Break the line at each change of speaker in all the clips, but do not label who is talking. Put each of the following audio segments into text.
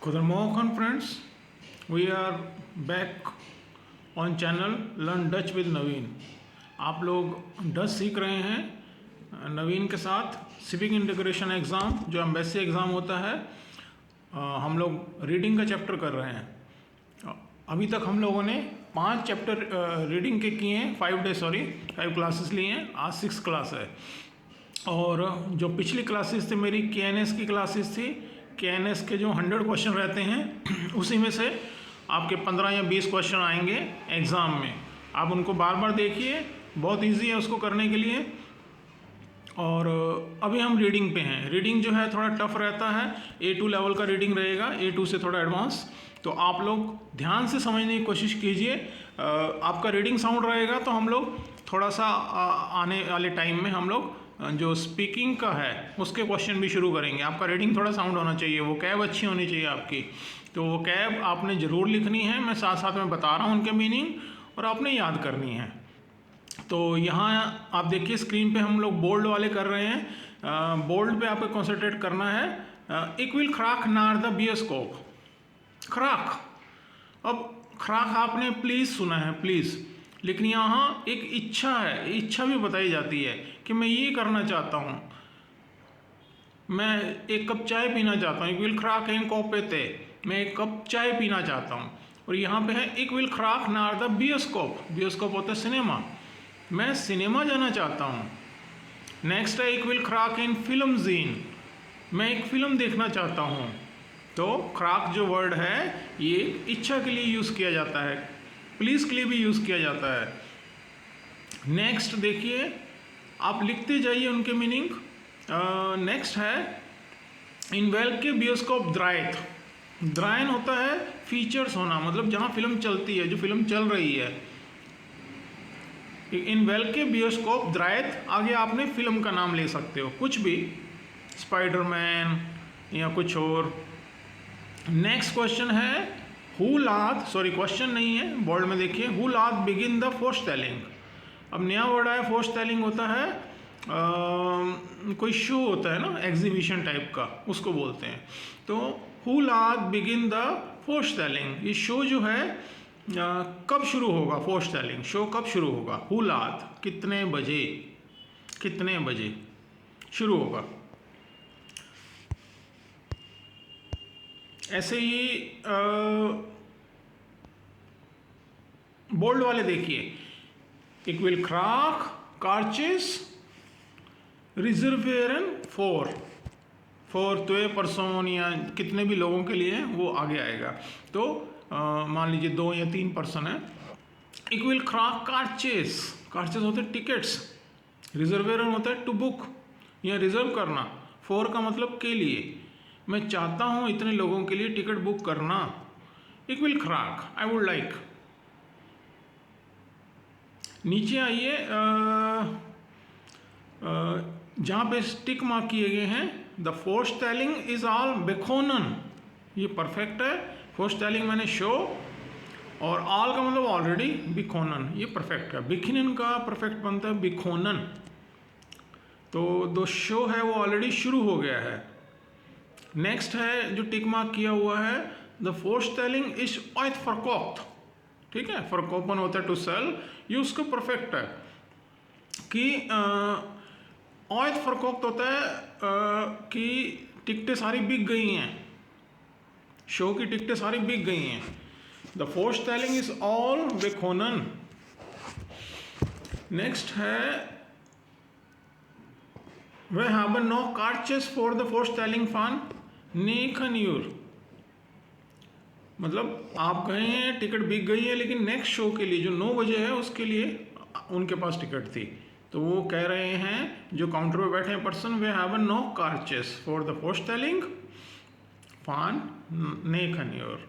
Goedemorgen friends, we are back on channel Learn Dutch with नवीन। आप लोग Dutch सीख रहे हैं नवीन के साथ। सिविक इंटीग्रेशन एग्ज़ाम जो एम्बेसी एग्ज़ाम होता है, हम लोग रीडिंग का चैप्टर कर रहे हैं। अभी तक हम लोगों ने 5 चैप्टर रीडिंग के किए हैं, 5 क्लासेस लिए हैं। आज 6 क्लास है। और जो पिछली क्लासेस थी मेरी KNS की क्लासेस थी, KNS के जो 100 क्वेश्चन रहते हैं उसी में से आपके 15 या 20 क्वेश्चन आएंगे एग्ज़ाम में। आप उनको बार बार देखिए, बहुत इजी है उसको करने के लिए। और अभी हम रीडिंग पे हैं। रीडिंग जो है थोड़ा टफ रहता है, A2 लेवल का रीडिंग रहेगा, A2 से थोड़ा एडवांस। तो आप लोग ध्यान से समझने की कोशिश कीजिए। आपका रीडिंग साउंड रहेगा तो हम लोग थोड़ा सा आने वाले टाइम में हम लोग जो स्पीकिंग का है उसके क्वेश्चन भी शुरू करेंगे। आपका रीडिंग थोड़ा साउंड होना चाहिए, वो कैब अच्छी होनी चाहिए आपकी। तो वो कैब आपने ज़रूर लिखनी है, मैं साथ साथ में बता रहा हूँ उनके मीनिंग, और आपने याद करनी है। तो यहाँ आप देखिए स्क्रीन पे हम लोग बोल्ड वाले कर रहे हैं। बोल्ड पे आपको कॉन्सेंट्रेट करना है। इक विल खराक नार द बियोस्कोप। खराक, अब खराक आपने प्लीज़ सुना है, प्लीज़, लेकिन यहाँ एक इच्छा है, इच्छा भी बताई जाती है कि मैं ये करना चाहता हूँ, मैं एक कप चाय पीना चाहता हूँ। एक विल खराक एन कॉपेते, मैं एक कप चाय पीना चाहता हूँ। और यहाँ पे है एक विल खराक नार द बियोस्कोप। बियोस्कोप होता है सिनेमा, मैं सिनेमा जाना चाहता हूँ। नेक्स्ट है एक विल खराक इन फिल्म जीन, मैं एक फिल्म देखना चाहता हूँ। तो खराक जो वर्ड है ये इच्छा के लिए यूज़ किया जाता है, प्लीज़ के लिए भी यूज़ किया जाता है। नेक्स्ट देखिए, आप लिखते जाइए उनके मीनिंग। नेक्स्ट है इन वेल के बियोस्कोप द्रायत। द्रायन होता है फीचर्स होना, मतलब जहाँ फिल्म चलती है, जो फिल्म चल रही है। इन वेल के बियोस्कोप द्रायत, आगे आपने फिल्म का नाम ले सकते हो, कुछ भी, स्पाइडरमैन या कुछ और। नेक्स्ट क्वेश्चन है हु लाद, सॉरी क्वेश्चन नहीं है, बोर्ड में देखिए, हु लाद बिगिन द फोरस्टेलिंग। अब नया वर्ड आया, फोरस्टेलिंग होता है कोई शो होता है ना, एग्जीबिशन टाइप का, उसको बोलते हैं। तो हु लाद बिगिन द फोरस्टेलिंग, ये शो जो है कब शुरू होगा, फोरस्टेलिंग शो कब शुरू होगा। हु लाद, कितने बजे, कितने बजे शुरू होगा। ऐसे ही बोल्ड वाले देखिए, एक विल खराक कार्चेस रिजर्वेरन फॉर त्वे पर्सन, या कितने भी लोगों के लिए वो आगे आएगा। तो मान लीजिए 2 या 3 पर्सन है। एक विल खराक कार्चेस, कार्चेस होते हैं टिकट्स, रिजर्वेरन होता है टू बुक या रिजर्व करना, फॉर का मतलब के लिए, मैं चाहता हूँ इतने लोगों के लिए टिकट बुक करना। एक विल खराक, आई वुड लाइक। नीचे आइए, जहाँ पे स्टिक मार्क किए गए हैं, द फोरस्टेलिंग इज ऑल बेखोनन, ये परफेक्ट है। फोरस्टेलिंग मैंने शो, और ऑल का मतलब ऑलरेडी, बिखोनन ये परफेक्ट है। बिखिनन का परफेक्ट बनता है बिखोनन। तो दो शो है वो ऑलरेडी शुरू हो गया है। नेक्स्ट है जो टिक मार्क किया हुआ है, द फोरस्टेलिंग इज ऑयथ फॉरकॉप्ट, ठीक है, फॉरकॉपन होता है टू सेल, ये उसका परफेक्ट है। कि ऑयथ फॉरकॉप्ट होता है कि टिकटें सारी बिक गई हैं, शो की टिकटें सारी बिक गई हैं। द फोरस्टेलिंग इज ऑल बेखोनन। नेक्स्ट है वे हैवन नो कार्चेस फॉर द फोरस्टेलिंग फन नेखन यूर, मतलब आप गए हैं, टिकट बिक गई है, लेकिन नेक्स्ट शो के लिए जो 9 बजे है उसके लिए उनके पास टिकट थी। तो वो कह रहे हैं जो काउंटर पे बैठे हैं पर्सन, वे हैवन नो कार्चेस फॉर द फोरस्टेलिंग फन नेखन यूर,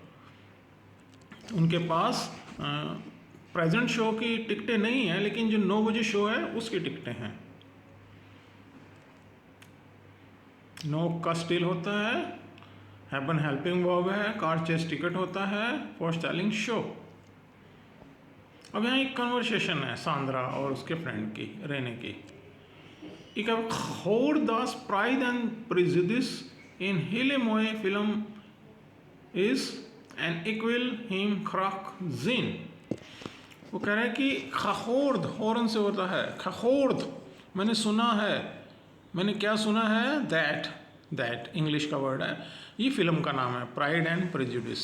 उनके पास प्रेजेंट शो की टिकटें नहीं हैं, लेकिन जो 9 बजे शो है उसकी टिकटें हैं। नो का स्टिल होता है, हैपन हेल्पिंग वर्ब है, कार्चेस टिकट होता है, फोरस्टेलिंग शो। अब यहाँ एक कन्वर्सेशन है सांद्रा और उसके फ्रेंड की, रेने की। Ik heb gehoord dat Pride and Prejudice in hele mooie film इज एन इक्विल हिम खराक जीन। वो कह रहा है कि खखोर्द हॉर्न से होता है, खखोर्द मैंने सुना है, मैंने क्या सुना है, दैट इंग्लिश का वर्ड है, ये फिल्म का नाम है प्राइड एंड प्रेजुडिस।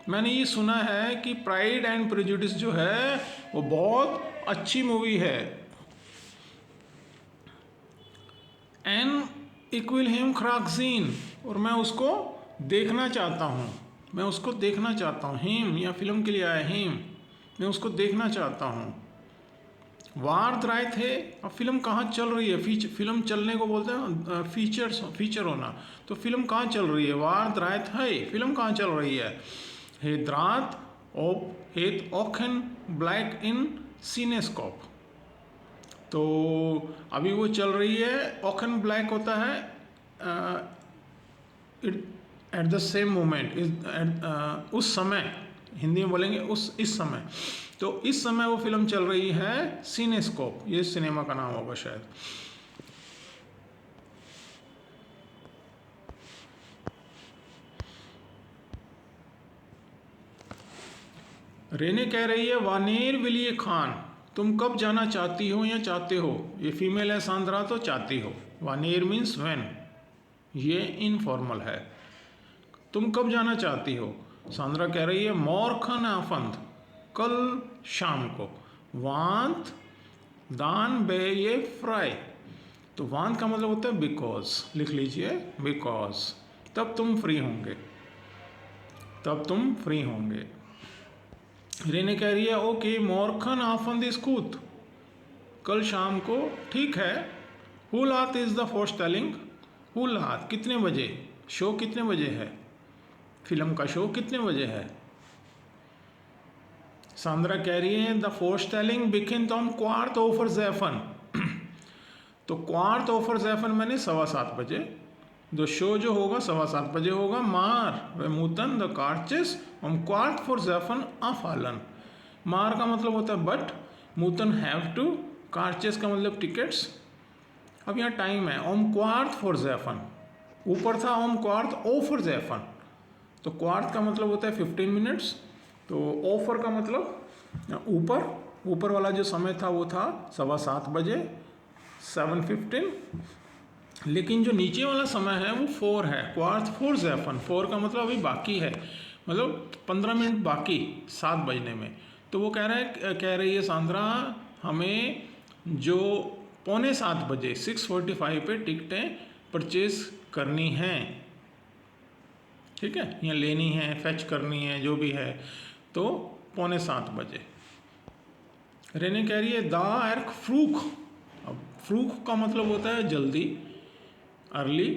मैंने ये सुना है कि प्राइड एंड प्रेजुडिस जो है वो बहुत अच्छी मूवी है। एन इक्विल हिम खराकजीन, और मैं उसको देखना चाहता हूँ, मैं उसको देखना चाहता हूँ। हिम या फिल्म के लिए आया हिम, मैं उसको देखना चाहता हूँ। वार द्राय थे, अब फिल्म कहाँ चल रही है, फिल्म चलने को बोलते हैं फीचर होना, तो फिल्म कहाँ चल रही है, वार द्राय थे, फिल्म कहाँ चल रही है, हेद्रात ऑफ हेत ऑखन ब्लैक इन सीनेस्कोप। तो अभी वो चल रही है, ऑखन ब्लैक होता है एट द सेम मोमेंट, उस समय, हिंदी में बोलेंगे इस समय। तो इस समय वो फिल्म चल रही है सीनेस्कोप, ये सिनेमा का नाम होगा शायद। रेने कह रही है वानेर विलिये खान, तुम कब जाना चाहती हो या चाहते हो। ये फीमेल है सांद्रा, तो चाहती हो। वानेर मीन्स व्हेन, ये इनफॉर्मल है। तुम कब जाना चाहती हो। सांद्रा कह रही है मॉर्खन आफंद, कल शाम को। वांत दान बे ये फ्राई, तो वांत का मतलब होता है बिकॉज, लिख लीजिए बिकॉज, तब तुम फ्री होंगे, तब तुम फ्री होंगे। रेने कह रही है ओके मॉर्खन आफंद स्कूत, कल शाम को, ठीक है। हुलात इज द फर्स्ट टेलिंग, हुलात कितने बजे, शो कितने बजे है, फिल्म का शो कितने बजे है। सांद्रा कह रही है द फोर्स्टेलिंग बिगिन ऑन क्वार्ट ओवर ज़ैफन, तो क्वार्ट ओवर ज़ैफन मैंने 7:15 बजे, द शो जो होगा 7:15 बजे होगा। मार व मूतन द कार्चेस ऑन क्वार्ट फॉर ज़ैफन अफालन, मार का मतलब होता है बट, मूतन हैव टू, कार्चेस का मतलब टिकट्स। अब यहाँ टाइम है ओम क्वार्ट फॉर ज़ैफन, ऊपर था ओम क्वार्ट ओवर ज़ैफन, तो क्वार्ट का मतलब होता है 15 मिनट्स, तो ऑफर का मतलब ऊपर, ऊपर वाला जो समय था वो था 7:15 बजे 7:15, लेकिन जो नीचे वाला समय है वो 4 है, क्वार्ट फॉर ज़ैफन, 4 का मतलब अभी बाकी है, मतलब 15 मिनट बाकी 7 बजने में। तो वो कह रही है सांद्रा हमें जो 6:45 बजे 6:45 पे टिकटें परचेज करनी हैं, ठीक है, या लेनी है, फैच करनी है, जो भी है, तो 6:45 बजे। रेने कह रही है दा एर्क फ्रूख, अब फ्रूख का मतलब होता है जल्दी, अर्ली,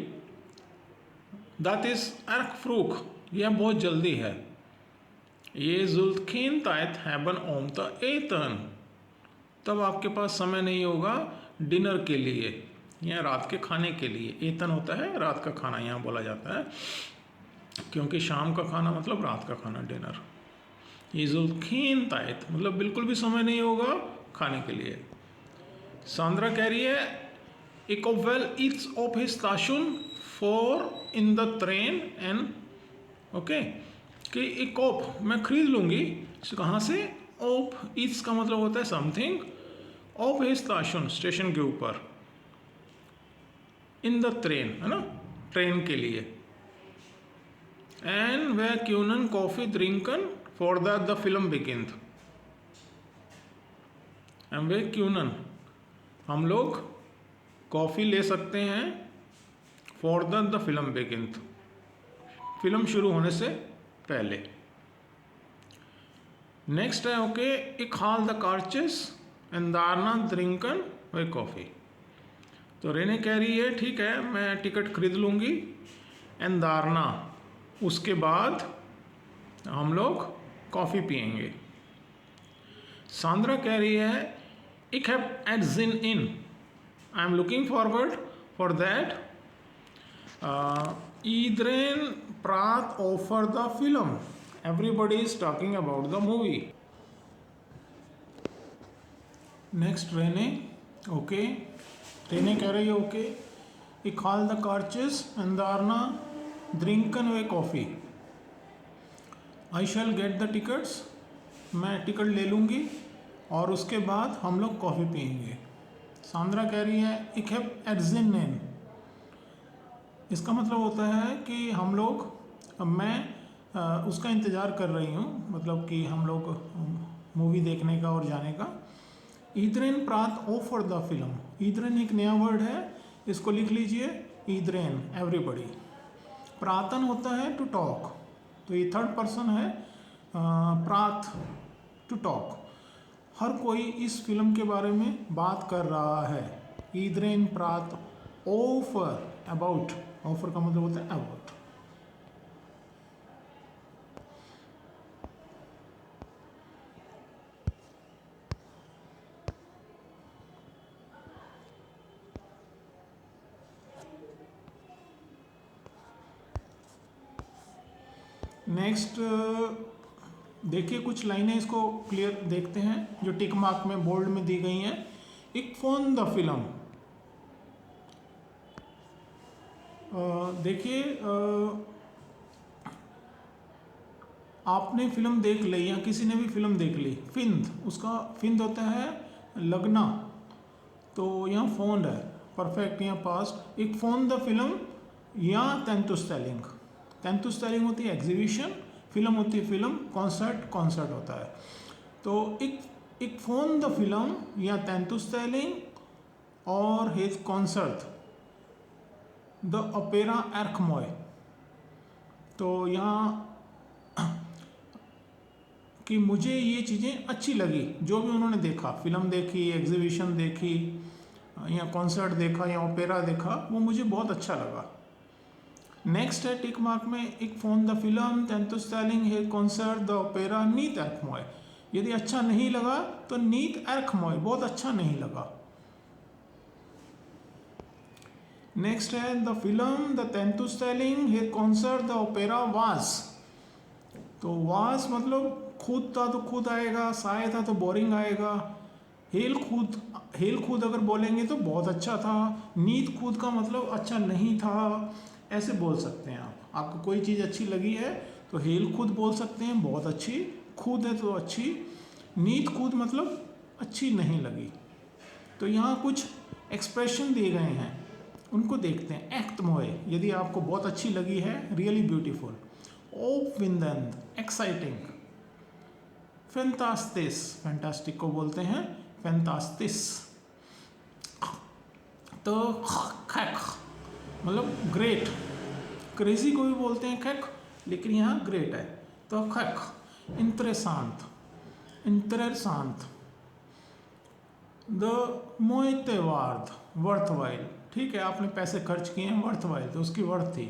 दैट इज एर्क फ्रूख, यह बहुत जल्दी है। ये जुल्खीन तायत हैबन ओम ता एतन, तब आपके पास समय नहीं होगा डिनर के लिए या रात के खाने के लिए। एतन होता है रात का खाना, यहाँ बोला जाता है, क्योंकि शाम का खाना मतलब रात का खाना, डिनर। ये जुल्खीन तायत मतलब बिल्कुल भी समय नहीं होगा खाने के लिए। सांद्रा कह रही है इकोवेल इट्स ऑफ हिज स्टेशन फॉर इन द ट्रेन एंड, ओके, कि एक ऑफ मैं खरीद लूँगी, कहाँ से, ऑफ, इट्स का मतलब होता है समथिंग, ऑफ हिज स्टेशन, स्टेशन के ऊपर, इन द ट्रेन है ना, ट्रेन के लिए। एंड वे क्यूनन कॉफ़ी ड्रिंकन फॉर द फिल्म बिगिन, एंड वे क्यूनन हम लोग कॉफ़ी ले सकते हैं, फॉर द फिल्म बिगिन, फिल्म शुरू होने से पहले। नेक्स्ट है ओके इक हाल द कार्चेस एंड दारना ड्रिंकन वे कॉफ़ी, तो रेने कह रही है ठीक है मैं टिकट खरीद लूँगी, एंड दारना उसके बाद हम लोग कॉफ़ी पियेंगे। सांद्रा कह रही है इक हैव एट जिन इन, I am looking forward for that, ईद्रेन प्रात ऑफर द फिल्म, everybody is talking about the movie. Next Rene, okay, Rene कह रही है ओके इक हाल द कार्चेस एंड दारना ड्रिंकन वे कॉफ़ी, I shall get the tickets, मैं टिकट ले लूँगी और उसके बाद हम लोग कॉफ़ी पियेंगे। सांद्रा कह रही है इक हैव एर्जिन, इसका मतलब होता है कि हम लोग, मैं उसका इंतज़ार कर रही हूँ, मतलब कि हम लोग मूवी देखने का और जाने का। ईदरेन प्रात ओ फॉर द फिल्म, ईदरेन एक नया वर्ड है, इसको लिख लीजिए, ईदरेन एवरीबडी। प्रातन होता है टू टॉक, तो ये थर्ड पर्सन है, प्रात टू टॉक, हर कोई इस फिल्म के बारे में बात कर रहा है। ईदरेन प्रात ओफर अबाउट, ऑफर का मतलब होता है अबाउट। नेक्स्ट देखिए कुछ लाइनें, इसको क्लियर देखते हैं जो टिक मार्क में बोल्ड में दी गई हैं। इक फोन द फिल्म, देखिए आपने फिल्म देख ली या किसी ने भी फिल्म देख ली, फिंद, उसका फिंद होता है लगना, तो यहाँ फोन है, परफेक्ट या पास्ट। एक फोन द फिल्म या तेंतुस्टेलिंग, तेंतुस्टेलिंग होती है एग्जीबिशन, फिल्म होती है फिल्म, कॉन्सर्ट कॉन्सर्ट होता है। तो एक फोन द फिल्म या तेंतुस्टेलिंग और हिज कॉन्सर्ट द ओपेरा एर्कमॉय, तो यहाँ कि मुझे ये चीज़ें अच्छी लगी, जो भी उन्होंने देखा, फिल्म देखी, एग्जीबिशन देखी या कॉन्सर्ट देखा या ओपेरा देखा, वो मुझे बहुत अच्छा लगा। नेक्स्ट है टिक मार्क में, एक फोन द फिल्म तेंतुस्टेलिंग है कॉन्सर्ट द ओपेरा नीत एर्कमॉय, यदि अच्छा नहीं लगा तो नीत एर्कमॉय, बहुत अच्छा नहीं लगा। नेक्स्ट है द फिल्म द तेंतुस्टेलिंग है कॉन्सर्ट द ओपेरा वाज, तो वाज मतलब खुद था तो खुद आएगा, साय था तो बोरिंग आएगा, हेल खुद अगर बोलेंगे तो बहुत अच्छा था, नीत खुद का मतलब अच्छा नहीं था, ऐसे बोल सकते हैं आप। आपको कोई चीज़ अच्छी लगी है तो हेल खुद बोल सकते हैं, बहुत अच्छी, खुद है तो अच्छी, नीत खुद मतलब अच्छी नहीं लगी। तो यहाँ कुछ एक्सप्रेशन दिए गए हैं, उनको देखते हैं। एक्ट मोए, यदि आपको बहुत अच्छी लगी है, रियली ब्यूटीफुल। ओप विंदन, एक्साइटिंग। फैंटास्टिस, फैंटास्टिक को बोलते हैं फैंटास्टिस। तो खैक मतलब ग्रेट, क्रेजी को भी बोलते हैं खैक, लेकिन यहाँ ग्रेट है। तो खैक, इंटरेसांत, इंटरेसांत। द मोइतेवार्ड, वर्थवाइल, ठीक है, आपने पैसे खर्च किए हैं, वर्थवाइल तो उसकी वर्थ थी।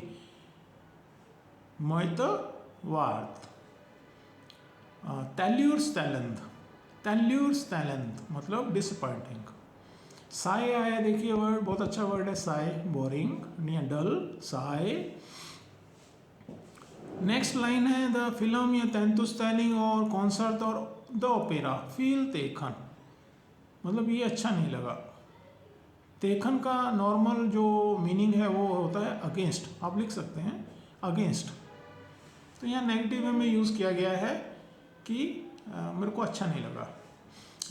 मोइतेवार्ड। तैल्यूर्स्टैलेंड, तैल्यूर्स्टैलेंड मतलब डिसअपॉइंटिंग। साय आया, देखिए वर्ड बहुत अच्छा वर्ड है, साय, बोरिंग या डल, साय। नेक्स्ट लाइन है द फिल्म या तेंतुस्टेलिंग और कॉन्सर्ट और द ओपेरा फील तेखन, मतलब ये अच्छा नहीं लगा। तेखन का नॉर्मल जो मीनिंग है वो होता है अगेंस्ट, आप लिख सकते हैं अगेंस्ट, तो यहाँ नेगेटिव में यूज़ किया गया है कि मेरे को अच्छा नहीं लगा।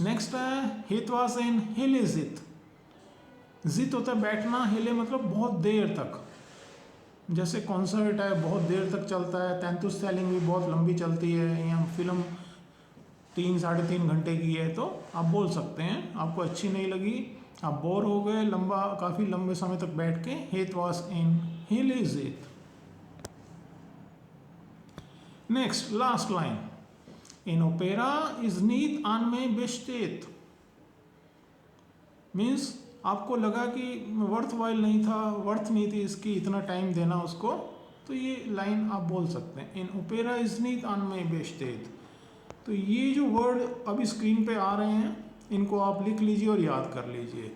नेक्स्ट है हित वाज इन हिले जित, जित होता है बैठना, हिले मतलब बहुत देर तक, जैसे कॉन्सर्ट है बहुत देर तक चलता है, तेंतुस्टेलिंग भी बहुत लंबी चलती है, या फिल्म 3-3.5 घंटे की है, तो आप बोल सकते हैं आपको अच्छी नहीं लगी, आप बोर हो गए, लंबा काफ़ी लंबे समय तक बैठ के। हित वाज इन हिले जित। Next last line, in opera is नीत आन में बेस्टेत, मीन्स आपको लगा कि वर्थ वाइल नहीं था, वर्थ नहीं थी इसकी इतना टाइम देना उसको, तो ये लाइन आप बोल सकते हैं, इन ओपेरा इज नीत आन में बेस्टेत। तो ये जो वर्ड अभी स्क्रीन पे आ रहे हैं, इनको आप लिख लीजिए और याद कर लीजिए।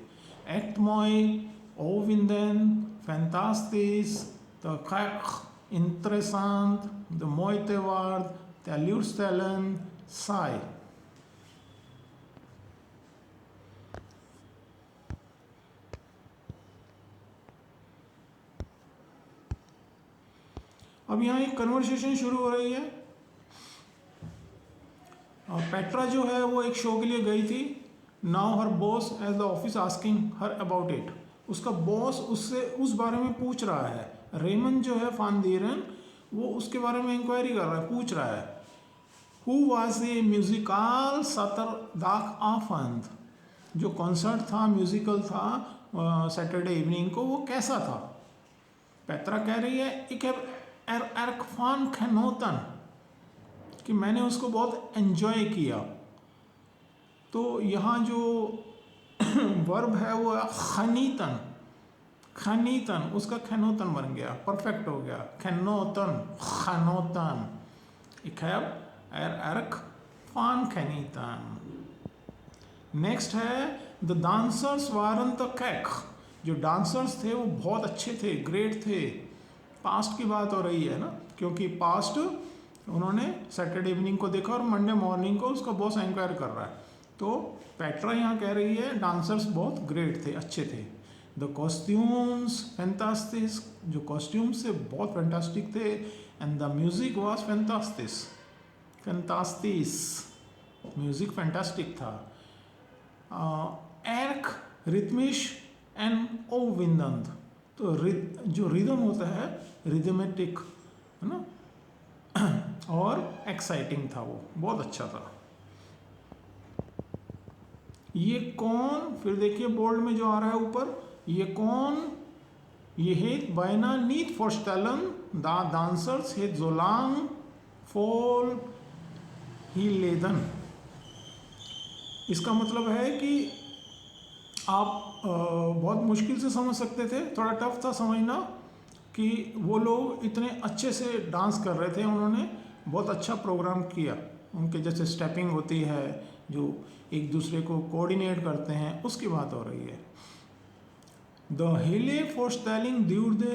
एक्ट मॉय, ओविंदन, फैंटास्टिस, द खैक, इंटरेसांत, द मोइतेवार्ड, तैल्यूर्स्टेलन, साय। अब यहाँ एक कन्वर्सेशन शुरू हो रही है, पेट्रा जो है वो एक शो के लिए गई थी. Now her boss as the office asking her about it. उसका बॉस उससे उस बारे में पूछ रहा है. रेमन जो है फान डीरेन वो उसके बारे में इंक्वायरी कर रहा है, पूछ रहा है. हु वाज द म्यूजिकल सतरदाग आफंद. जो कॉन्सर्ट था, म्यूजिकल था सैटरडे इवनिंग को, वो कैसा था. पेट्रा कह रही है एक एर्क फान खनोतन, कि मैंने उसको बहुत एंजॉय किया. तो यहाँ जो वर्ब है वो खनीतन. खनीतन उसका खनोतन बन गया, परफेक्ट हो गया. खनोतन, खनोतन. Ik heb erg van genieten. Next है द डांसर्स वारन द कैक. जो डांसर्स थे वो बहुत अच्छे थे, ग्रेट थे. पास्ट की बात हो रही है ना, क्योंकि पास्ट उन्होंने सैटरडे इवनिंग को देखा और मंडे मॉर्निंग को उसका बॉस इंक्वायर कर रहा है. तो पेट्रा यहाँ कह रही है डांसर्स बहुत ग्रेट थे, अच्छे थे. द कॉस्ट्यूम्स फैंटास्टिक. जो कॉस्ट्यूम्स थे बहुत फैंटास्टिक थे. एंड द म्यूजिक वॉज फैंटास्टिस. फैंटास्टिस म्यूजिक फैंटास्टिक था. एर्क रिथमिश एंड ओविंदंत. तो जो रिदम होता है रिदमेटिक है ना, और एक्साइटिंग था, वो बहुत अच्छा था. ये कौन, फिर देखिए बोल्ड में जो आ रहा है ऊपर, ये कौन, ये हेत बायना नीट फॉरस्टेलन दा डांसर्स हेत जोलांग फॉल ही लेदन. इसका मतलब है कि आप बहुत मुश्किल से समझ सकते थे, थोड़ा टफ था समझना, कि वो लोग इतने अच्छे से डांस कर रहे थे, उन्होंने बहुत अच्छा प्रोग्राम किया. उनके जैसे स्टेपिंग होती है, जो एक दूसरे को कोऑर्डिनेट करते हैं, उसकी बात हो रही है. The hele voorstelling duurde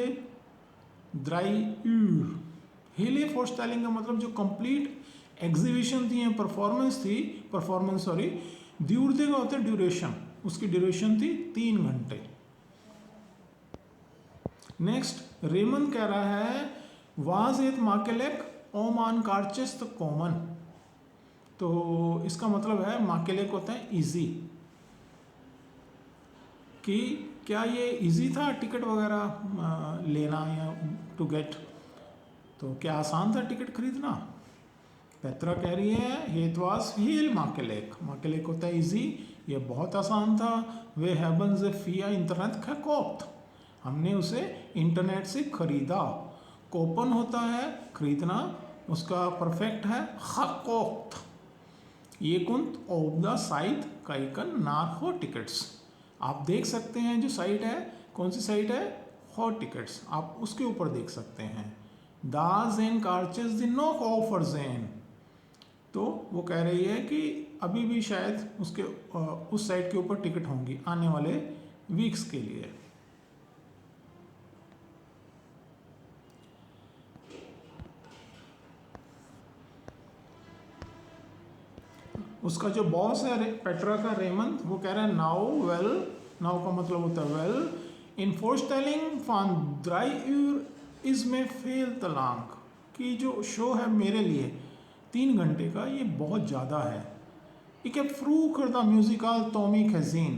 3 uur. hele voorstelling का मतलब जो कंप्लीट एग्जीबिशन थी या परफॉर्मेंस duurde का होता है ड्यूरेशन, उसकी ड्यूरेशन थी 3 घंटे. नेक्स्ट रेमन कह रहा है वाज एत माकेलेक ओमान कार्चेस्ट कॉमन. तो इसका मतलब है माकेलेक होता है इजी, कि क्या ये इजी था टिकट वगैरह लेना या टू गेट. तो क्या आसान था टिकट खरीदना. पेट्रा कह रही है हेत वाज हील माकेलेक. माकेलेक होता है इजी, ये बहुत आसान था. वे हैबन जे फिया इंटरनेट का कोप्त. हमने उसे इंटरनेट से खरीदा. कोपन होता है खरीदना, उसका परफेक्ट है खकोप्त. ये कुंत ऑफ द साइट काइकन नार हो टिकट्स. आप देख सकते हैं जो साइट है, कौन सी साइट है, हॉट टिकट्स, आप उसके ऊपर देख सकते हैं. दा जेन कार्चेस दिन नो ऑफर जेन. तो वो कह रही है कि अभी भी शायद उसके उस साइट के ऊपर टिकट होंगी आने वाले वीक्स के लिए. उसका जो बॉस है पेट्रा का, रेमन, वो कह रहा है नाउ वेल. नाउ का मतलब होता है वेल. इन फोरस्टेलिंग फान 3 uur इज में फेल तलांग. कि जो शो है मेरे लिए 3 घंटे का, ये बहुत ज़्यादा है. एक है फ्रूकर द म्यूजिकल टॉमी खजीन.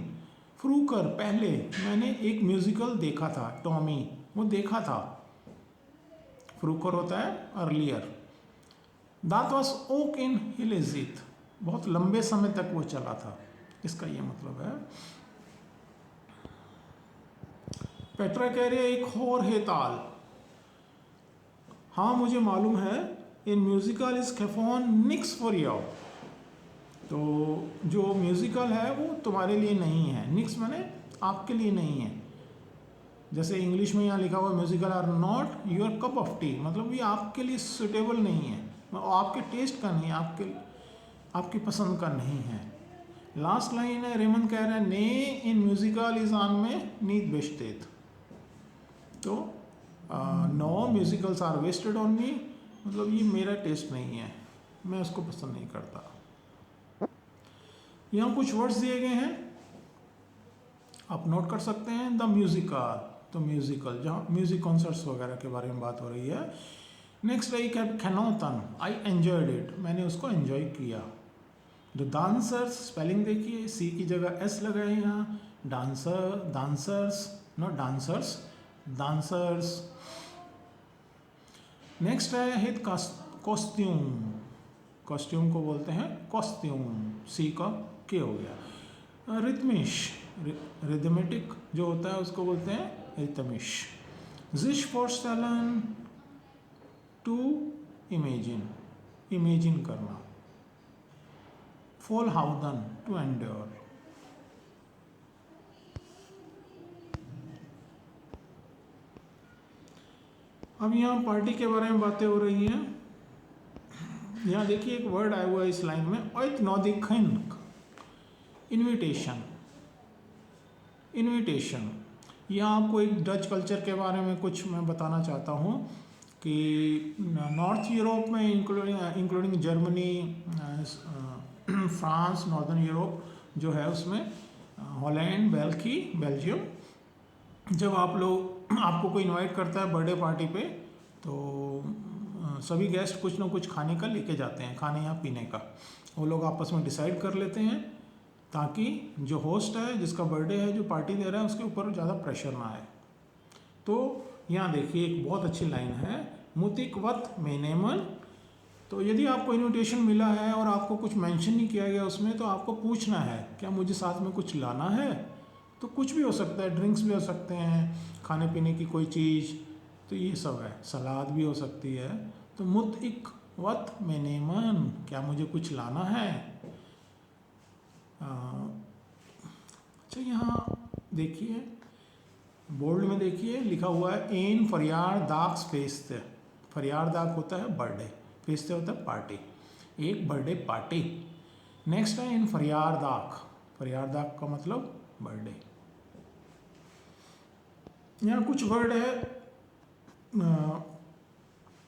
फ्रूकर पहले मैंने एक म्यूजिकल देखा था, टॉमी, वो देखा था. फ्रूकर होता है अर्लियर. दैट वाज ओक इन हिलेजित. बहुत लंबे समय तक वो चला था, इसका ये मतलब है. पेट्रा कह रही है एक और है ताल. हाँ मुझे मालूम है, इन म्यूजिकल इज खेफोन निक्स फॉर यू. तो जो म्यूजिकल है वो तुम्हारे लिए नहीं है. निक्स माने आपके लिए नहीं है. जैसे इंग्लिश में यहाँ लिखा हुआ musical are not your cup of tea, मतलब ये आपके लिए सुटेबल नहीं है, आपके टेस्ट का नहीं है, आपकी पसंद का नहीं है. लास्ट लाइन है, रेमन कह रहे हैं ने इन म्यूजिकल इज ऑन में नीत बेस्टेत. तो no musicals are wasted on me, मतलब ये मेरा टेस्ट नहीं है, मैं उसको पसंद नहीं करता. यहाँ कुछ वर्ड्स दिए गए हैं, आप नोट कर सकते हैं. द म्यूजिकल, तो म्यूजिकल जहाँ म्यूजिक कॉन्सर्ट्स वगैरह के बारे में बात हो रही है. नेक्स्ट है खनोतन, आई एंजॉयड इट, मैंने उसको एंजॉय किया. द डांसर्स स्पेलिंग देखिए, सी की जगह एस लगा है यहाँ, dancer, dancers, not dancers, dancers. Next है हित कॉस्ट्यूम, कॉस्ट्यूम को बोलते हैं कॉस्ट्यूम, सी का के हो गया। रिथमिश, रिथमेटिक जो होता है उसको बोलते हैं रिथमिश। जिश फॉरस्टेलन, टू इमेजिन, इमेजिन करना। फॉल हाउदन, टू एंड्योर। अब यहाँ पार्टी के बारे में बातें हो रही हैं। यहाँ देखिए एक वर्ड आया हुआ है इस लाइन में, uitnodiging, इनविटेशन, इनविटेशन। यहाँ आपको एक डच कल्चर के बारे में कुछ मैं बताना चाहता हूँ कि नॉर्थ यूरोप में including Germany, France, northern Europe जो है उसमें, हॉलैंड, बेल्जियम, जब आपको कोई इनवाइट करता है बर्थडे पार्टी पे, तो सभी गेस्ट कुछ ना कुछ खाने का लेके जाते हैं, खाने या पीने का। वो लोग आपस में डिसाइड कर लेते हैं ताकि जो होस्ट है, जिसका बर्थडे है, जो पार्टी दे रहा है, उसके ऊपर ज़्यादा प्रेशर ना आए। तो यहाँ देखिए एक बहुत अच्छी लाइन है, मुतिक वत मेनेमन। तो यदि आपको इनविटेशन मिला है और आपको कुछ मेंशन नहीं किया गया उसमें, तो आपको पूछना है क्या मुझे साथ में कुछ लाना है। तो कुछ भी हो सकता है, ड्रिंक्स भी हो सकते हैं, खाने पीने की कोई चीज़, तो ये सब है, सलाद भी हो सकती है। तो मुतिक वत मेनेमन, क्या मुझे कुछ लाना है। अच्छा यहाँ देखिए बोल्ड में देखिए लिखा हुआ है एन फरियारदाग्स फेस्ते। फरियारदाग होता है बर्थडे, फेस्ते होता है पार्टी, एक बर्थडे पार्टी। नेक्स्ट है इन फरियारदाग, फरियारदाग का मतलब बर्थडे। यहाँ कुछ वर्ड है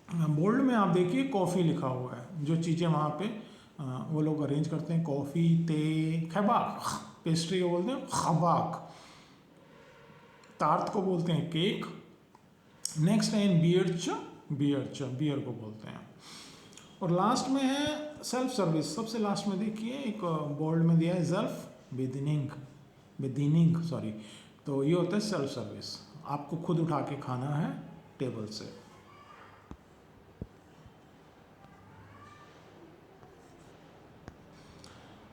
बोल्ड में, आप देखिए कॉफ़ी लिखा हुआ है, जो चीज़ें वहाँ पे वो लोग अरेंज करते हैं, कॉफ़ी, ते, खबाक, पेस्ट्री को बोलते हैं खबाक, टार्ट को बोलते हैं केक। नेक्स्ट है इन बियर्च, बियर्च बियर को बोलते हैं। और लास्ट में है सेल्फ सर्विस, सबसे लास्ट में देखिए एक बोल्ड में दिया है सेल्फ बिदिनिंग, बिदिनिंग सॉरी। तो ये होता है सेल्फ सर्विस, आपको खुद उठा के खाना है टेबल से।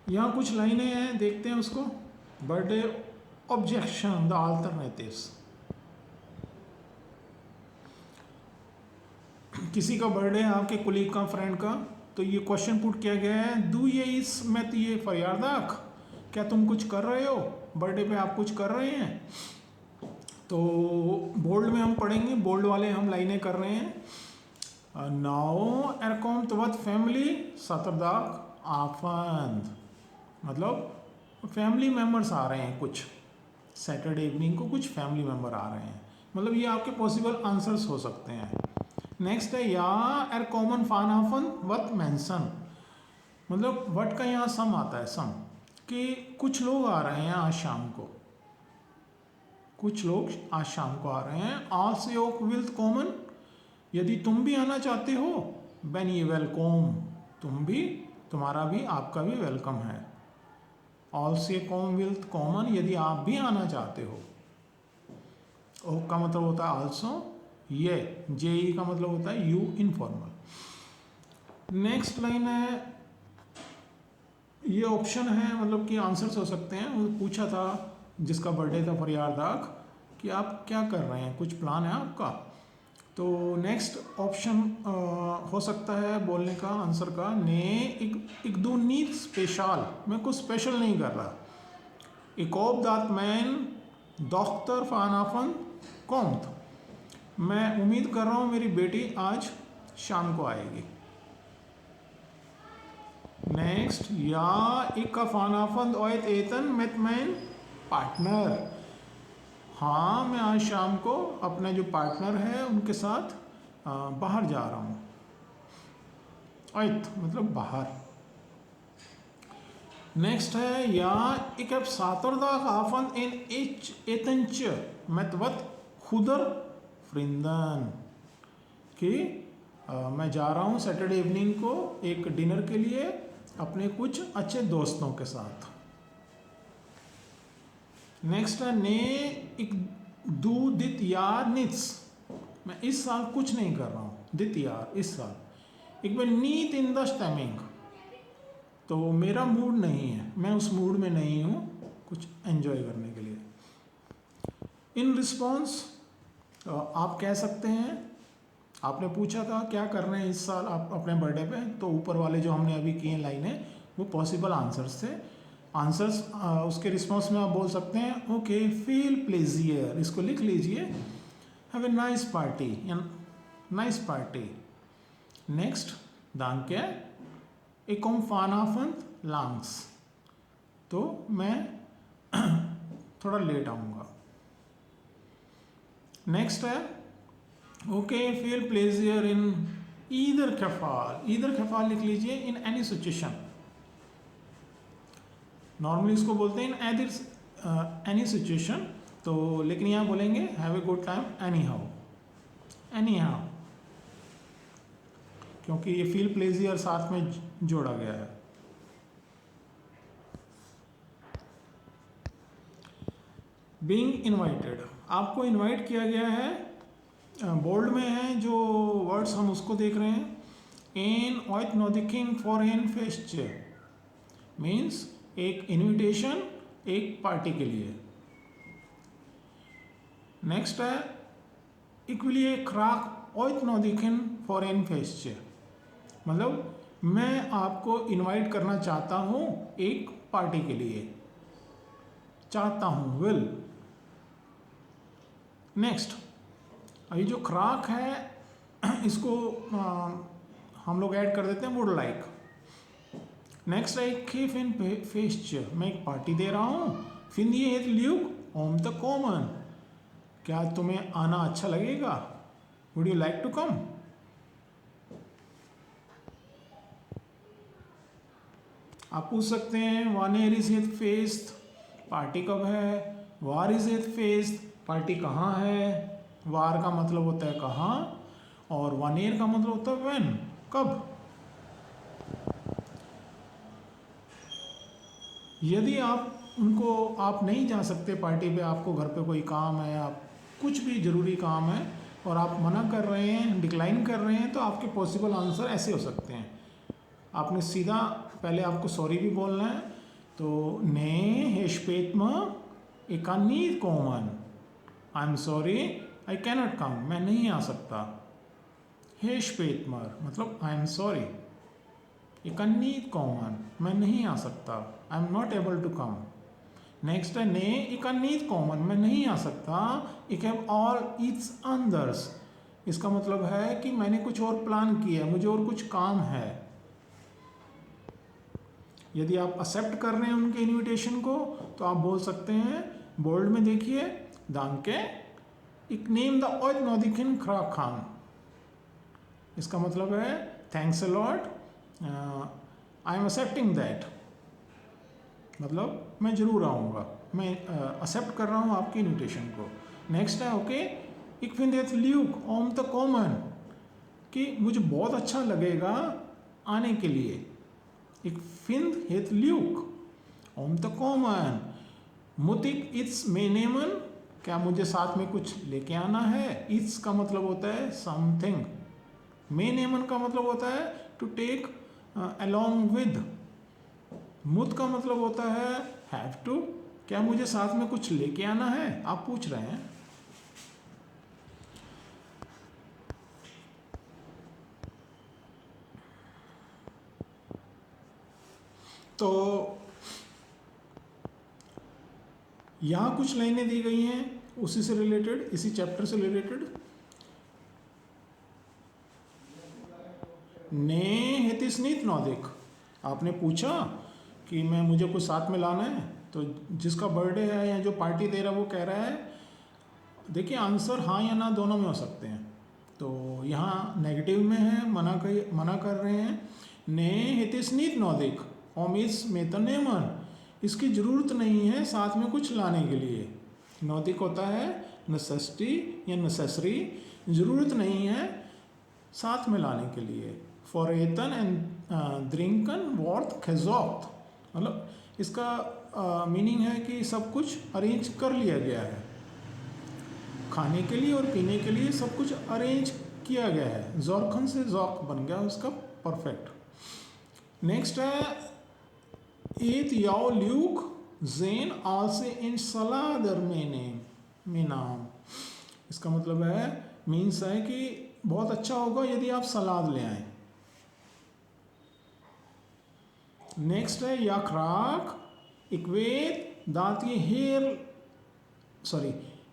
यहाँ कुछ लाइनें हैं, देखते हैं उसको। Birthday objection, the alternatives. किसी का बर्थडे है, आपके कुलीग का, फ्रेंड का, तो ये क्वेश्चन पुट किया गया है, दू ये इस में तो ये फरियारदाक, क्या तुम कुछ कर रहे हो, बर्थडे पे आप कुछ कर रहे हैं। तो बोल्ड में हम पढ़ेंगे, बोल्ड वाले हम लाइनें कर रहे हैं। नाउ एरकॉम तवत फैमिली सतरदाक आफंद, मतलब फैमिली मेम्बर्स आ रहे हैं कुछ, सैटरडे इवनिंग को कुछ फैमिली मेम्बर आ रहे हैं, मतलब ये आपके पॉसिबल आंसर्स हो सकते हैं। नेक्स्ट है या एर कॉमन फानाफन वत मेंशन, मतलब वट का यहाँ सम आता है, सम, कि कुछ लोग आ रहे हैं आज शाम को, कुछ लोग आज शाम को आ रहे हैं। आल्सो योक विल्थ कॉमन, यदि तुम भी आना चाहते हो, बेन ये वेलकम, तुम भी, तुम्हारा भी, आपका भी वेलकम है। ऑल्सो कॉम विल्थ कॉमन, यदि आप भी आना चाहते हो। ओ का मतलब होता है आल्सो, ये जे का मतलब होता है यू इनफॉर्मल। नेक्स्ट लाइन है, ये ऑप्शन है, मतलब कि आंसर्स हो सकते हैं। वो पूछा था जिसका बर्थडे था फरियारदाग कि आप क्या कर रहे हैं, कुछ प्लान है आपका। तो नेक्स्ट ऑप्शन हो सकता है बोलने का, आंसर का, ने एक दो नीट स्पेशल, मैं कुछ स्पेशल नहीं कर रहा। एक ऑफ दैट मैन डॉक्टर फानाफन कॉम्थ, मैं उम्मीद कर रहा हूँ मेरी बेटी आज शाम को आएगी। नेक्स्ट या एक फानाफन ओएत एतन मेट मैन पार्टनर, हाँ मैं आज शाम को अपने जो पार्टनर है उनके साथ बाहर जा रहा हूँ। ओएत मतलब बाहर। नेक्स्ट है या ik heb zaterdag in etentje met wat goeder vrienden, कि मैं जा रहा हूँ सैटरडे इवनिंग को एक डिनर के लिए अपने कुछ अच्छे दोस्तों के साथ। नेक्स्ट है ने एक दू दित यार नित्स, मैं इस साल कुछ नहीं कर रहा हूँ, दित यार इस साल। एक बार नीत इन द स्टेमिंग, तो मेरा मूड नहीं है, मैं उस मूड में नहीं हूँ कुछ एंजॉय करने के लिए। इन रिस्पॉन्स आप कह सकते हैं, आपने पूछा था क्या कर रहे हैं इस साल आप अपने बर्थडे पे, तो ऊपर वाले जो हमने अभी किए लाइनें वो पॉसिबल आंसर्स थे। आंसर्स उसके रिस्पॉन्स में आप बोल सकते हैं ओके फील प्लेजियर, इसको लिख लीजिए, हैव ए नाइस पार्टी या नाइस पार्टी। नेक्स्ट दांके ए कॉम फानाफंत लांग्स, तो मैं थोड़ा लेट आऊँगा। नेक्स्ट है ओके फील प्लेजियर इन ईदर खफाल, ईदर खफाल लिख लीजिए इन एनी सिचुएशन, नॉर्मली इसको बोलते हैं इन एनी सिचुएशन, तो लेकिन यहाँ बोलेंगे have a good time any how, any how, क्योंकि ये फील प्लेजियर साथ में जोड़ा गया है। बीइंग इनवाइटेड, आपको इनवाइट किया गया है, बोल्ड में है जो वर्ड्स हम उसको देख रहे हैं। इन ऑयत नोदिकिंग फॉर एन फेस्ट मीन्स एक इनविटेशन एक पार्टी के लिए। नेक्स्ट है इक्वली क्राक ऑयत नोदिकिन फॉर एन फेस्ट, मतलब मैं आपको इनवाइट करना चाहता हूँ एक पार्टी के लिए, चाहता हूँ विल। नेक्स्ट अभी जो क्राक है इसको हम लोग ऐड कर देते हैं वुड लाइक। नेक्स्ट है खीफ इन फेस्ट, मैं एक पार्टी दे रहा हूँ, फिंदिए ल्यूक ओम द कॉमन, क्या तुम्हें आना अच्छा लगेगा, would you like to come. आप पूछ सकते हैं when is it fest, party कब है, where is it fest, party कहाँ है, वार का मतलब होता है कहाँ और वानेर का मतलब होता है व्हेन, कब। यदि आप नहीं जा सकते पार्टी पे, आपको घर पे कोई काम है, आप कुछ भी ज़रूरी काम है और आप मना कर रहे हैं, डिक्लाइन कर रहे हैं, तो आपके पॉसिबल आंसर ऐसे हो सकते हैं। आपने सीधा पहले आपको सॉरी भी बोलना है, तो ने हेशपेतमा एकानी कॉमन, I am sorry I cannot come, मैं नहीं आ सकता। हेशपेतमर मतलब आई एम सॉरी, एकानी कॉमन मैं नहीं आ सकता, I am not able to come. Next है ने इकानीत कॉमन, मैं नहीं आ सकता, इक हैव ऑल इट्स अंदर्स, इसका मतलब है कि मैंने कुछ और प्लान किया है, मुझे और कुछ काम है। यदि आप एक्सेप्ट कर रहे हैं उनके इनविटेशन को तो आप बोल सकते हैं, बोल्ड में देखिए, दांके इक नेम द ऑयत नोदिकिन खरा खान, इसका मतलब है thanks a lot, I am accepting that, मतलब मैं जरूर आऊँगा, मैं एक्सेप्ट कर रहा हूँ आपकी इनविटेशन को। नेक्स्ट है ओके इक फिंदेत ल्यूक ओम द कॉमन, कि मुझे बहुत अच्छा लगेगा आने के लिए, एक फिंद हेत ल्यूक ओम द कॉमन, मुतिक इट्स मेनेमन, क्या मुझे साथ में कुछ लेके आना है, इट्स का मतलब होता है समथिंग, मेनेमन का मतलब होता है टू टेक अलोंग विद, मुत का मतलब होता है हैव टू, क्या मुझे साथ में कुछ लेके आना है, आप पूछ रहे हैं। तो यहाँ कुछ लाइनें दी गई हैं उसी से रिलेटेड, इसी चैप्टर से रिलेटेड। ने हेतिस्नीत नौदिक, आपने पूछा कि मुझे कुछ साथ में लाना है, तो जिसका बर्थडे है या जो पार्टी दे रहा है वो कह रहा है, देखिए आंसर हाँ या ना दोनों में हो सकते हैं, तो यहाँ नेगेटिव में है, मना कर रहे हैं। ने हितिस्नीत नौदिक ओमिस मेतनेमन, इसकी ज़रूरत नहीं है साथ में कुछ लाने के लिए, नौदिक होता है नेसेसिटी या नेसेसरी, ज़रूरत नहीं है साथ में लाने के लिए। फॉरेतन एंड द्रिंकन वॉर्थ खेजॉक्ट, मतलब इसका मीनिंग है कि सब कुछ अरेंज कर लिया गया है, खाने के लिए और पीने के लिए सब कुछ अरेंज किया गया है। जॉर्खन से जॉक बन गया उसका परफेक्ट। नेक्स्ट है एत याओ ल्यूक जेन आलसे इन सलादर में नाम। इसका मतलब है, मीन्स है कि बहुत अच्छा होगा यदि आप सलाद ले आए। नेक्स्ट है याखराक इक्वेट दात ये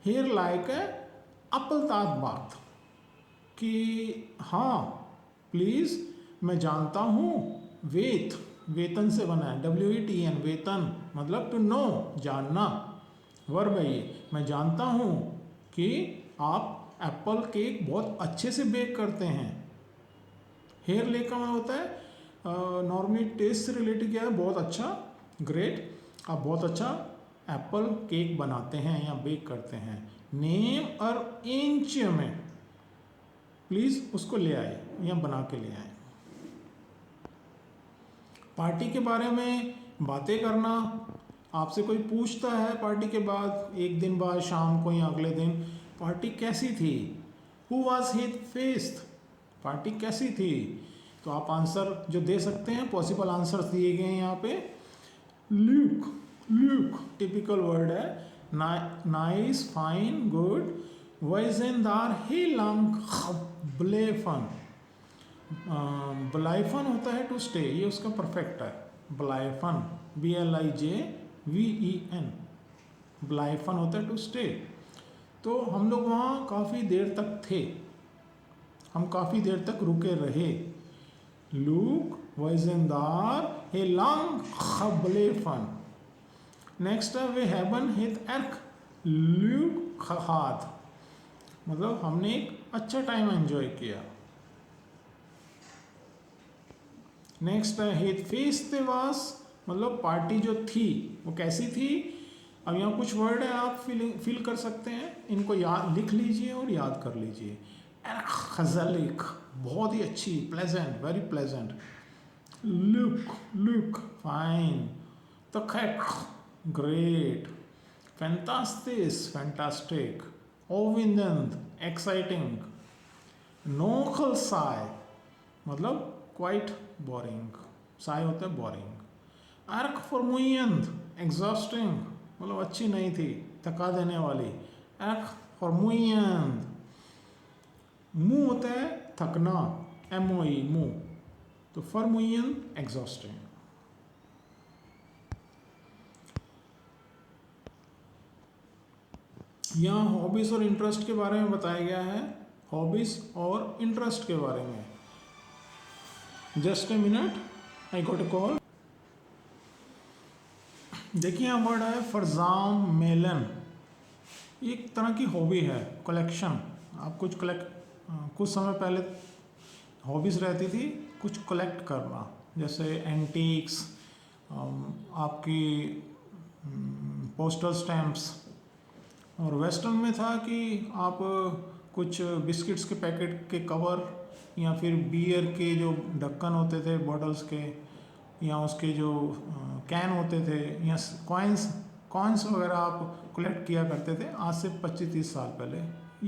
हेयर लाइक है अपल तात बात, कि हाँ प्लीज़ मैं जानता हूँ, वेतन से बना है, WETN वेतन, मतलब टू नो जानना, वर्ब है ये। मैं जानता हूँ कि आप एप्पल केक बहुत अच्छे से बेक करते हैं। हेयर लेक का मतलब होता है नॉर्मली टेस्ट से रिलेटेड क्या है, बहुत अच्छा, ग्रेट, आप बहुत अच्छा एप्पल केक बनाते हैं या बेक करते हैं। नेम और इंच में प्लीज़ उसको ले आए या बना के ले आए। पार्टी के बारे में बातें करना, आपसे कोई पूछता है पार्टी के बाद, एक दिन बाद, शाम को या अगले दिन, पार्टी कैसी थी, who was his fest, party कैसी थी, तो आप आंसर जो दे सकते हैं, पॉसिबल आंसर्स दिए गए हैं यहाँ पे। ल्यूक, टिपिकल वर्ड है, नाइस, फाइन, गुड, वैजेंदार, ही लंग, ब्लेफन, ब्लाइफन होता है टू स्टे, ये उसका परफेक्ट है, ब्लाइफन, BLIJVEN, ब्लाइफन होता है टू स्टे। तो हम लोग वहाँ काफ़ी देर तक थे, हम काफ़ी देर तक रुके रहे। लूक, वैजेंदार, हे लंग, ब्लेफन। नेक्स्ट है वे हैवन हित एर्क ल्यूक हाथ, मतलब हमने एक अच्छा टाइम एंजॉय किया। नेक्स्ट है हित फेस्टिवास, मतलब पार्टी जो थी वो कैसी थी। अब यहाँ कुछ वर्ड है, आप फील कर सकते हैं, इनको याद लिख लीजिए और याद कर लीजिए। खजलिक, बहुत ही अच्छी, प्लेजेंट, वेरी प्लेजेंट। लुक, फाइन। तखैक, ग्रेट। फैंटास्टिस, फैंटास्टिक। ओविंदंत, एक्साइटिंग। नोखल साय, मतलब क्वाइट बोरिंग, साय होता है बोरिंग। अर्क फॉर्मुयंत, एग्जॉस्टिंग, मतलब अच्छी नहीं थी, थका देने वाली। अर्क फॉर्मुयंत। मुंह होता है थकना, MOE, मुंह, तो फॉर्मुयंत, एग्जॉस्टिंग। यहाँ हॉबीज और इंटरेस्ट के बारे में बताया गया है, हॉबीज और इंटरेस्ट के बारे में। Just a minute, I got a call. देखिए यहाँ वर्ड है फरजाम मेलन, एक तरह की हॉबी है, कलेक्शन। आप कुछ समय पहले हॉबीज़ रहती थी कुछ कलेक्ट करना, जैसे एंटीक्स, आपकी पोस्टल स्टैम्प्स, और वेस्टर्न में था कि आप कुछ बिस्किट्स के पैकेट के कवर या फिर बियर के जो ढक्कन होते थे बॉटल्स के, या उसके जो कैन होते थे, या कॉइन्स वगैरह आप कलेक्ट किया करते थे आज से 25-30 साल पहले,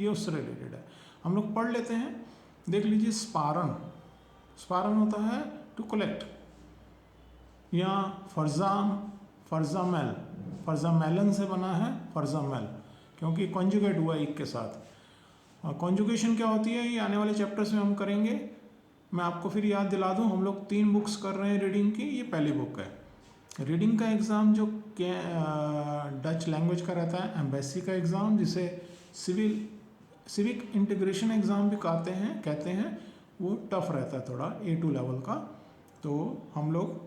ये उससे रिलेटेड है। हम लोग पढ़ लेते हैं, देख लीजिए। स्पारन होता है टू कलेक्ट, या फर्जामेलन से बना है फर्जामेल, क्योंकि कॉन्जुगेट हुआ एक के साथ। कॉन्जुगेशन क्या होती है ये आने वाले चैप्टर्स में हम करेंगे। मैं आपको फिर याद दिला दूं, हम लोग 3 बुक्स कर रहे हैं रीडिंग की, ये पहली बुक है। रीडिंग का एग्ज़ाम जो डच लैंग्वेज का रहता है, एम्बेसी का एग्ज़ाम, जिसे सिविक इंटीग्रेशन एग्ज़ाम भी कहते हैं, वो टफ रहता है थोड़ा, A2 लेवल का। तो हम लोग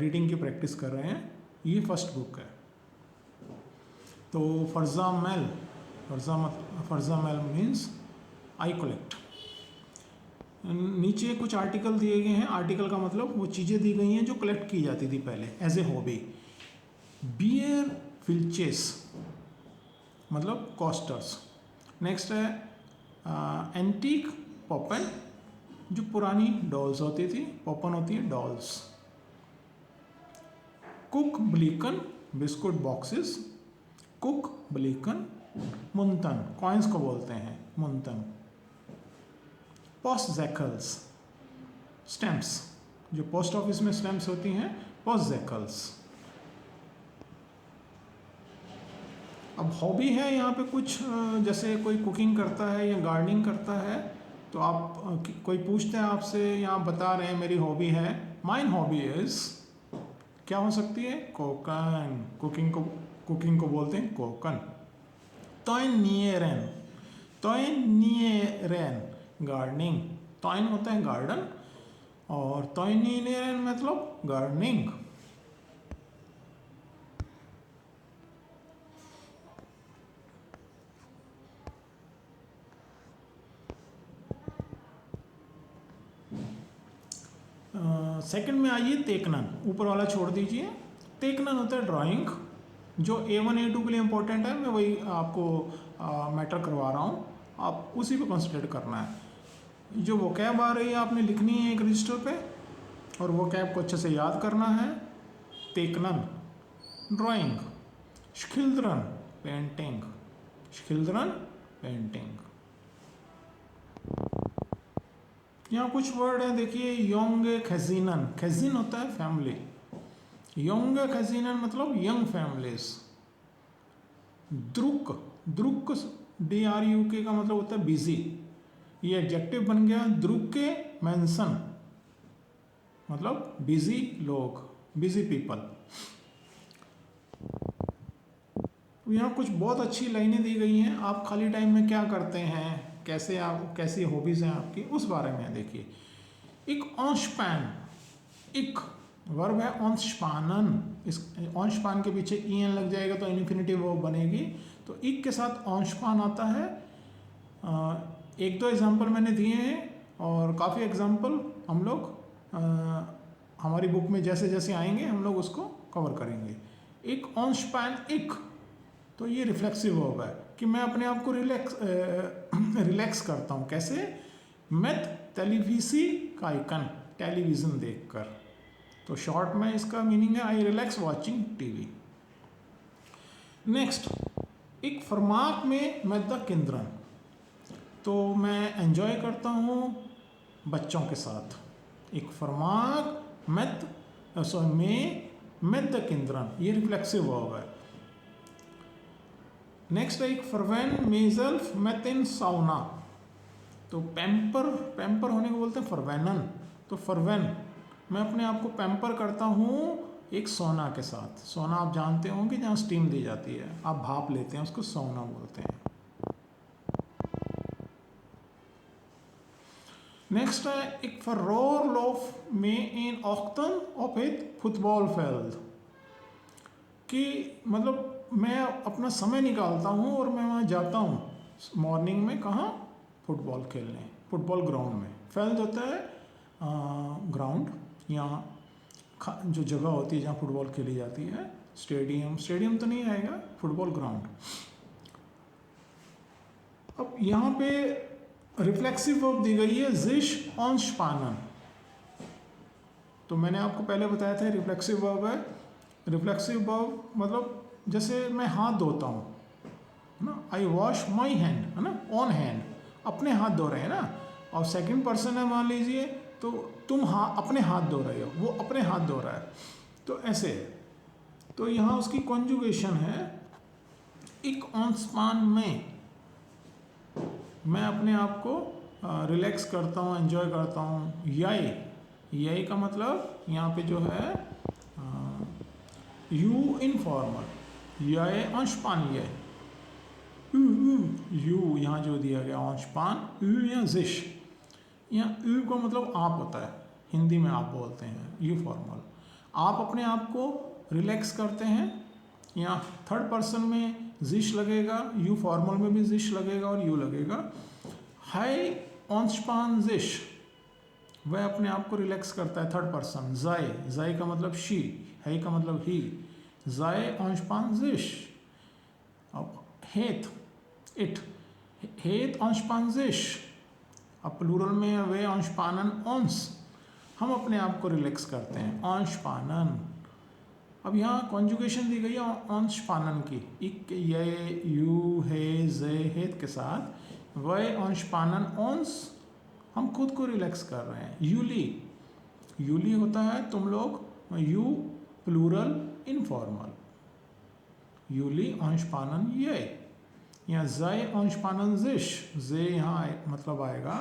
रीडिंग की प्रैक्टिस कर रहे हैं, ये फर्स्ट बुक है। तो फर्जामेल मीन्स आई कलेक्ट। नीचे कुछ आर्टिकल दिए गए हैं, आर्टिकल का मतलब वो चीज़ें दी गई हैं जो कलेक्ट की जाती थी पहले एज ए हॉबी। बियर फिल्चेस, मतलब कॉस्टर्स। नेक्स्ट है एंटीक पॉपन, जो पुरानी डॉल्स होती थी, पॉपन होती है डॉल्स। कुक ब्लीकन, बिस्कुट बॉक्सेस। कुक ब्लीकन, मुंतन, कॉइन्स को बोलते हैं मुंतन। पोस्टजैकल्स, स्टैम्प्स, जो पोस्ट ऑफिस में स्टैम्प्स होती हैं, पोस्टजैकल्स। अब हॉबी है यहाँ पे कुछ, जैसे कोई कुकिंग करता है या गार्डनिंग करता है, तो आप कोई पूछते हैं आपसे या आप बता रहे हैं मेरी हॉबी है, माइन हॉबी इज, क्या हो सकती है? कोकन। कुकिंग को बोलते हैं कोकन। तोइनियरन, तोइनियरन, गार्डनिंग। तोइन होता है गार्डन और तोइनियरन मतलब गार्डनिंग। सेकंड में आइए तेकनन, ऊपर वाला छोड़ दीजिए। तेकनन होता है ड्राइंग, जो A1 A2 के लिए इम्पोर्टेंट है, मैं वही आपको मैटर करवा रहा हूँ, आप उसी पे कंसंट्रेट करना है। जो वोकैब आ रही है आपने लिखनी है एक रजिस्टर पे, और वोकैब को अच्छे से याद करना है। तेकनन ड्राइंग, स्किल्द्रन पेंटिंग, स्किल्द्रन पेंटिंग। यहाँ कुछ वर्ड है देखिए, योंग खजीनन, खजीन होता है फैमिली, योंग खजीनन मतलब young families. Druk, Druk DRUK का मतलब होता है बिजी, ये एडजेक्टिव बन गया। द्रुके मेंशन मतलब बिजी लोग, बिजी पीपल। यहाँ कुछ बहुत अच्छी लाइनें दी गई हैं, आप खाली टाइम में क्या करते हैं, कैसे आप, कैसी हॉबीज हैं आपकी, उस बारे में देखिए। एक अंशपान, एक वर्ब है अंशपानन, इस अंशपान के पीछे en लग जाएगा तो इन्फिनेटिव वर्ब बनेगी, तो इक के साथ अंशपान आता है। एक दो एग्जांपल मैंने दिए हैं और काफ़ी एग्जांपल हम लोग हमारी बुक में जैसे जैसे आएंगे हम लोग उसको कवर करेंगे। एक अंशपान इक, तो ये रिफ्लेक्सिव वर्ब है कि मैं अपने आप को रिलैक्स करता हूँ। कैसे? मैथ टेलीविसी का आइकन, टेलीविज़न देखकर। तो शॉर्ट में इसका मीनिंग है आई रिलैक्स वॉचिंग टीवी। नेक्स्ट, एक फरमाक में मैदा केंद्रन, तो मैं एंजॉय करता हूँ बच्चों के साथ। एक फरमाक में मैदा केंद्रन, ये रिफ्लेक्सिव वर्ब है। नेक्स्ट है एक फरवैन मेजल्फ मैथिन साउना, तो पैम्पर होने को बोलते हैं फरवैनन। तो फरवैन, मैं अपने आप को पैम्पर करता हूँ एक सोना के साथ। सोना आप जानते होंगे जहाँ स्टीम दी जाती है, आप भाप लेते हैं, उसको सोना बोलते हैं। नेक्स्ट है एक फरोरलोफ में इन ऑक्टन ऑफ एक फुटबॉल फील्ड, कि मतलब मैं अपना समय निकालता हूँ और मैं वहाँ जाता हूँ मॉर्निंग में, कहाँ? फुटबॉल खेलने, फुटबॉल ग्राउंड में। फील्ड होता है ग्राउंड, यहाँ जो जगह होती है जहाँ फुटबॉल खेली जाती है। स्टेडियम तो नहीं आएगा, फुटबॉल ग्राउंड। अब यहाँ पे रिफ्लेक्सिव वर्ब दी गई है जिश अंशपानन, तो मैंने आपको पहले बताया था रिफ्लेक्सिव वर्ब है। रिफ्लेक्सिव वर्ब मतलब जैसे मैं हाथ धोता हूँ, है ना, आई वॉश माई हैंड, है ना, ऑन हैंड, अपने हाथ धो रहे हैं ना, और सेकंड पर्सन है मान लीजिए, तो तुम अपने हाथ धो रहे हो, वो अपने हाथ धो रहा है, तो ऐसे। तो यहाँ उसकी कॉन्जुगेशन है एक ऑनस्पान में, मैं अपने आप को रिलैक्स करता हूँ, एंजॉय करता हूँ। याई का मतलब यहाँ पे जो है यू इनफॉर्मल, याय अंशपान, ये यू यहाँ जो दिया गया अंशपान, यू या जिश, यहाँ यू का मतलब आप होता है, हिंदी में आप बोलते हैं, यू फॉर्मल। आप अपने आप को रिलैक्स करते हैं, यहाँ थर्ड पर्सन में जिश लगेगा, यू फॉर्मल में भी जिश लगेगा और यू लगेगा। हाय अंशपान जिश, वह अपने आप को रिलैक्स करता है, थर्ड पर्सन। जाय का मतलब शी, है का मतलब ही, जाय अंशपान जिश। अब हेत अंशपान जिश, अब प्लूरल में वे अंशपानन ओंस, हम अपने आप को रिलैक्स करते हैं, अंशपानन। अब यहाँ कॉन्जुगेशन दी गई है अंशपानन की, इक ये यू हे जे हेत के साथ, वे अंशपानन ओंस, हम खुद को रिलैक्स कर रहे हैं। यूली, यूली होता है तुम लोग, यू प्लूरल इनफॉर्मल, यूली अंशपानन ये, यहाँ जय अंशपानन जिश, जे यहाँ मतलब आएगा,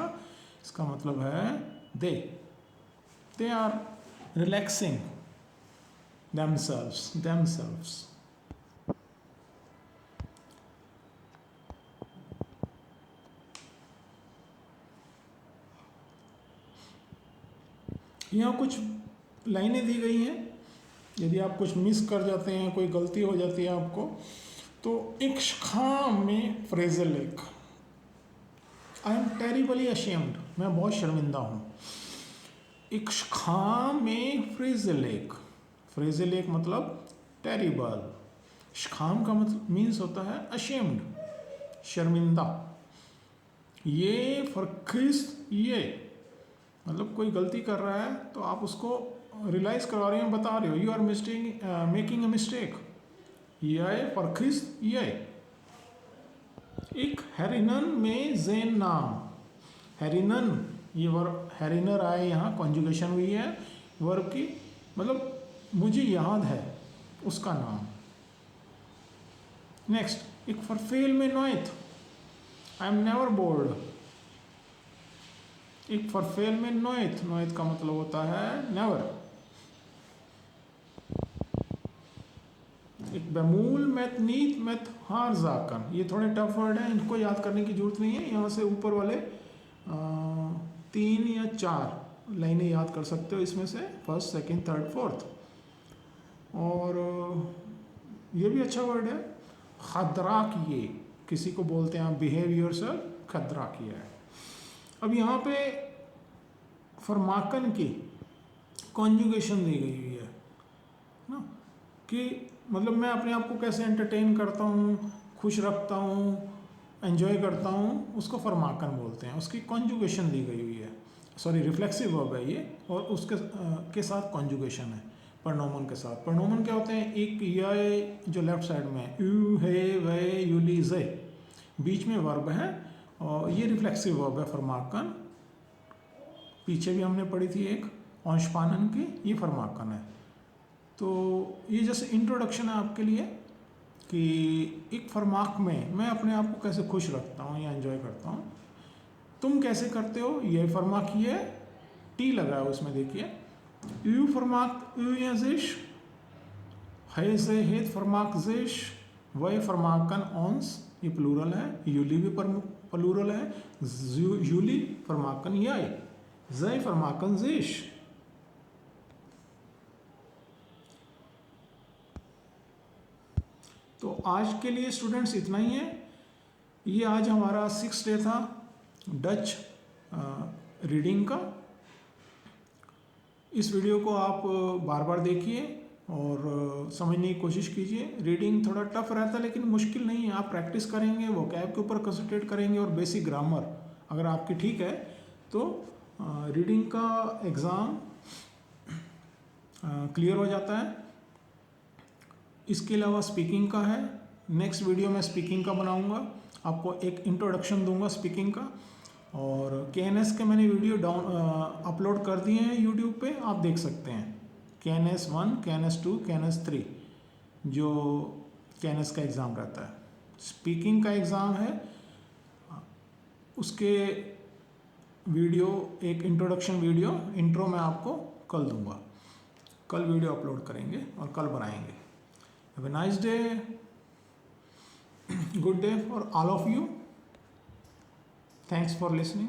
इसका मतलब है दे आर रिलैक्सिंग themselves। यहाँ कुछ लाइनें दी गई हैं, यदि आप कुछ मिस कर जाते हैं, कोई गलती हो जाती है आपको, तो एक खाम में फ्रेजल एक, आई एम टेरिबली अशेम्ड, मैं बहुत शर्मिंदा हूँ। एक खाम में फ्रेजल एक मतलब टेरिबल, खाम का मतलब मीन्स होता है अशेम्ड, शर्मिंदा। ये फरखिस, ये मतलब कोई गलती कर रहा है तो आप उसको रियलाइज करवा रहे हैं, बता रहे हो, you are making a mistake. ये फरखिस ये। एक हेरिनन में जेन नाम, हेरिनन, ये वर्ब हेरिनर आए, यहाँ कॉन्जुगेशन हुई है वर्ब की, मतलब मुझे याद है उसका नाम। नेक्स्ट, एक फरफेल में नोएथ, आई एम नेवर बोर्ड। एक फरफेल में नोएथ, नोएथ का मतलब होता है नेवर। एक बेमूल मैथ नीत मैथ हार जाकन, ये थोड़े टफ वर्ड हैं, इनको याद करने की जरूरत नहीं है। यहाँ से ऊपर वाले 3 या 4 लाइनें याद कर सकते हो इसमें से, फर्स्ट सेकंड थर्ड फोर्थ। और ये भी अच्छा वर्ड है, खतरा किए, किसी को बोलते हैं आप बिहेव योरसेल्फ, खतरा किया है। अब यहाँ पे फरमाकन की कॉन्जुगेशन दी गई हुई है ना, कि मतलब मैं अपने आप को कैसे एंटरटेन करता हूँ, खुश रखता हूँ, एंजॉय करता हूँ, उसको फरमाकन बोलते हैं। उसकी कॉन्जुगेशन दी गई हुई है, सॉरी रिफ्लेक्सिव वर्ब है ये, और उसके के साथ कॉन्जुगेशन है प्रोनोमन के साथ। प्रोनोमन क्या होते हैं, एक ये जो लेफ्ट साइड में यू है वे यूली जे, बीच में वर्ब है, और ये रिफ्लेक्सिव वर्ब है फरमाकन। पीछे भी हमने पढ़ी थी एक अंशपानन की, ये फरमाकन है। तो ये जैसे इंट्रोडक्शन है आपके लिए कि एक फरमाक में मैं अपने आप को कैसे खुश रखता हूँ या एंजॉय करता हूँ, तुम कैसे करते हो। ये फरमाक ही है, टी लगा है उसमें, देखिए, यू फरमाक यू या जिश, है से हेत फरमाक जिश, वह फरमाकन ऑन्स, ये प्लूरल है, यूली भी प्लूरल है, यूली फरमाकन याय, जय फरमाकन जिश। तो आज के लिए स्टूडेंट्स इतना ही है। ये आज हमारा 6th डे था डच रीडिंग का। इस वीडियो को आप बार बार देखिए और समझने की कोशिश कीजिए। रीडिंग थोड़ा टफ रहता है लेकिन मुश्किल नहीं है, आप प्रैक्टिस करेंगे, वोकैब के ऊपर कंसंट्रेट करेंगे और बेसिक ग्रामर अगर आपकी ठीक है तो रीडिंग का एग्ज़ाम क्लियर हो जाता है। इसके अलावा स्पीकिंग का है, नेक्स्ट वीडियो में स्पीकिंग का बनाऊंगा, आपको एक इंट्रोडक्शन दूंगा स्पीकिंग का। और KNS के मैंने वीडियो अपलोड कर दिए हैं यूट्यूब पे, आप देख सकते हैं। KNS 1, KNS 2, KNS 3 जो KNS का एग्ज़ाम रहता है। स्पीकिंग का एग्ज़ाम है, उसके वीडियो, एक इंट्रोडक्शन वीडियो इंट्रो में आपको कल दूंगा। कल वीडियो अपलोड करेंगे और कल बनाएंगे। Have a nice day, good day for all of you. Thanks for listening.